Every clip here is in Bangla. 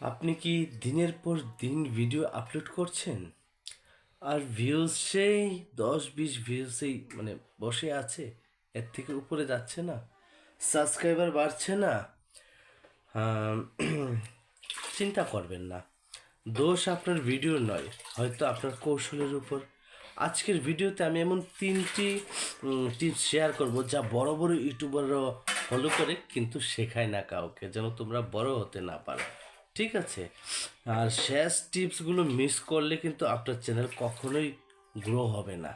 আপনি কি দিনের পর দিন ভিডিও আপলোড করছেন আর ভিউজ সেই 10-20 ভিউসেই বসে আছে, এর থেকে উপরে যাচ্ছে না, সাবস্ক্রাইবার বাড়ছে না? আম, চিন্তা করবেন না, দোষ আপনার ভিডিও নয়, হয়তো আপনার কৌশলের উপর। আজকের ভিডিওতে আমি এমন 3টি টিপস শেয়ার করব যা বড় বড় ইউটিউবাররা ফলো করে কিন্তু শেখায় না কাউকে, যেন তোমরা বড় হতে না পারো। ঠিক আছে? আর শেষ টিপসগুলো মিস করলে কিন্তু আপনার চ্যানেল কখনোই গ্রো হবে না।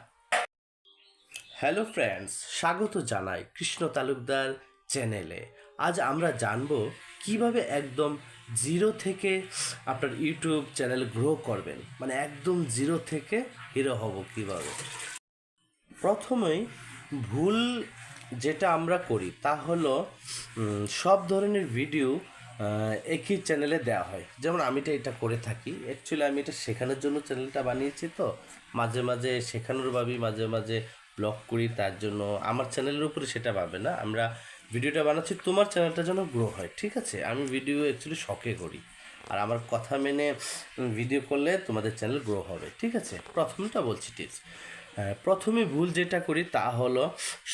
হ্যালো ফ্রেন্ডস, স্বাগত জানাই কৃষ্ণ তালুকদার চ্যানেলে। আজ আমরা জানবো কিভাবে একদম জিরো থেকে আপনার ইউটিউব চ্যানেল গ্রো করবেন, একদম জিরো থেকে হিরো হব কিভাবে। প্রথমেই ভুল যেটা আমরা করি তা হলো সব ধরনের ভিডিও একই চ্যানেলে দেওয়া হয়। যেমন আমি এটা করে থাকি, অ্যাকচুয়ালি আমি এটা শেখানোর জন্য চ্যানেলটা বানিয়েছি, তো মাঝে মাঝে শেখানোর ভাবি, মাঝে মাঝে ব্লগ করি, তার জন্য আমার চ্যানেলের উপরে সেটা পাবে না। আমরা ভিডিওটা বানাচ্ছি তোমার চ্যানেলটা যেন গ্রো হয়। ঠিক আছে? আমি ভিডিও অ্যাকচুয়ালি শখে করি, আর আমার কথা মেনে ভিডিও করলে তোমাদের চ্যানেল গ্রো হবে। ঠিক আছে? প্রথমটা বলছি টিপস। প্রথমে ভুল যেটা করি তা হলো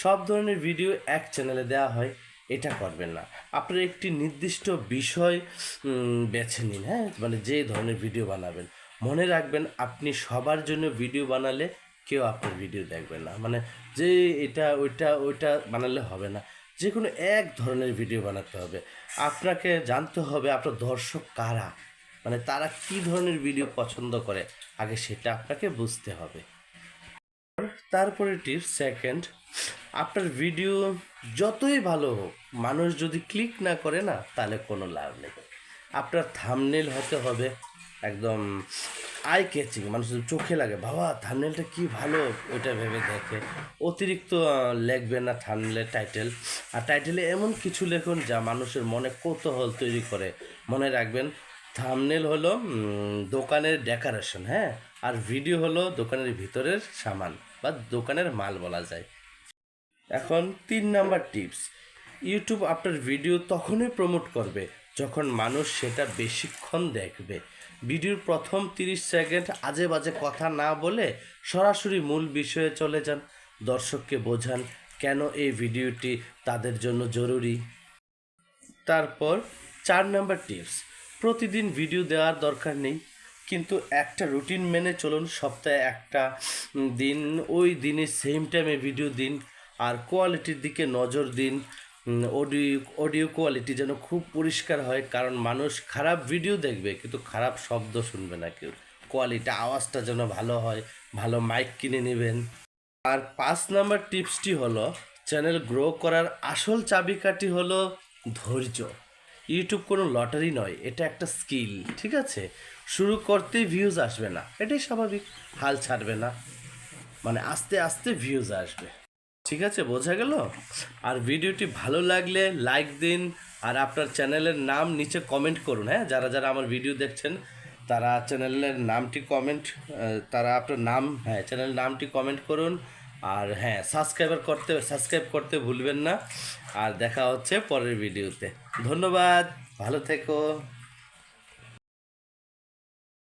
সব ধরনের ভিডিও এক চ্যানেলে দেওয়া হয়, এটা করবেন না। আপনার একটি নির্দিষ্ট বিষয় বেছে নিন। হ্যাঁ, যে ধরনের ভিডিও বানাবেন, মনে রাখবেন আপনি সবার জন্য ভিডিও বানালে কেউ আপনার ভিডিও দেখবে না। যে এটা ওইটা ওইটা বানালে হবে না, যে কোনো এক ধরনের ভিডিও বানাতে হবে। আপনাকে জানতে হবে আপনার দর্শক কারা, তারা কী ধরনের ভিডিও পছন্দ করে, আগে সেটা আপনাকে বুঝতে হবে। তারপরে টিপস সেকেন্ড, আপনার ভিডিও যতই ভালো হোক, মানুষ যদি ক্লিক না করে না, তাহলে কোনো লাভ নেই। আপনার থাম্বনেল হতে হবে একদম আই ক্যাচিং, মানুষের চোখে লাগে, বাবা থাম্বনেলটা কি ভালো, ওইটা ভেবে দেখে। অতিরিক্ত লিখবেন না থাম্বনেলে, টাইটেল। আর টাইটেলে এমন কিছু লিখুন যা মানুষের মনে কৌতূহল তৈরি করে। মনে রাখবেন, থাম্বনেল হলো দোকানের ডেকোরেশন, হ্যাঁ, আর ভিডিও হলো দোকানের ভিতরের সামান বা দোকানের মাল বলা যায়। এখন 3 নাম্বার টিপস, ইউটিউব আপনার ভিডিও তখনই প্রমোট করবে যখন মানুষ সেটা বেশিক্ষণ দেখবে। ভিডিওর প্রথম 30 সেকেন্ড আজে বাজে কথা না বলে সরাসরি মূল বিষয়ে চলে যান। দর্শককে বোঝান কেন এই ভিডিওটি তাদের জন্য জরুরি। তারপর 4 নাম্বার টিপস, প্রতিদিন ভিডিও দেওয়ার দরকার নেই, কিন্তু একটা রুটিন মেনে চলুন। সপ্তাহে একটা দিন, ওই দিনে সেম টাইমে ভিডিও দিন। আর কোয়ালিটির দিকে নজর দিন। অডিও কোয়ালিটি যেন খুব পরিষ্কার হয়, কারণ মানুষ খারাপ ভিডিও দেখবে কিন্তু খারাপ শব্দ শুনবে না কেউ। কোয়ালিটি, আওয়াজটা যেন ভালো হয়, ভালো মাইক কিনে নেবেন। আর 5 নাম্বার টিপসটি হলো, চ্যানেল গ্রো করার আসল চাবিকাঠি হলো ধৈর্য। ইউটিউব কোনো লটারি নয়, এটা একটা স্কিল। ঠিক আছে? শুরু করতেই ভিউজ আসবে না, এটাই স্বাভাবিক। হাল ছাড়বে না, আস্তে আস্তে ভিউজ আসবে। ঠিক আছে? বোঝা গেল? আর ভিডিওটি ভালো লাগলে লাইক দিন, আর আপনার চ্যানেলের নাম নিচে কমেন্ট করুন। হ্যাঁ, যারা যারা আমার ভিডিও দেখছেন তারা চ্যানেলের নামটি কমেন্ট, তারা আপনার নাম, হ্যাঁ, চ্যানেলের নামটি কমেন্ট করুন। আর হ্যাঁ, সাবস্ক্রাইব করতে ভুলবেন না। আর দেখা হচ্ছে পরের ভিডিওতে। ধন্যবাদ, ভালো থেকো।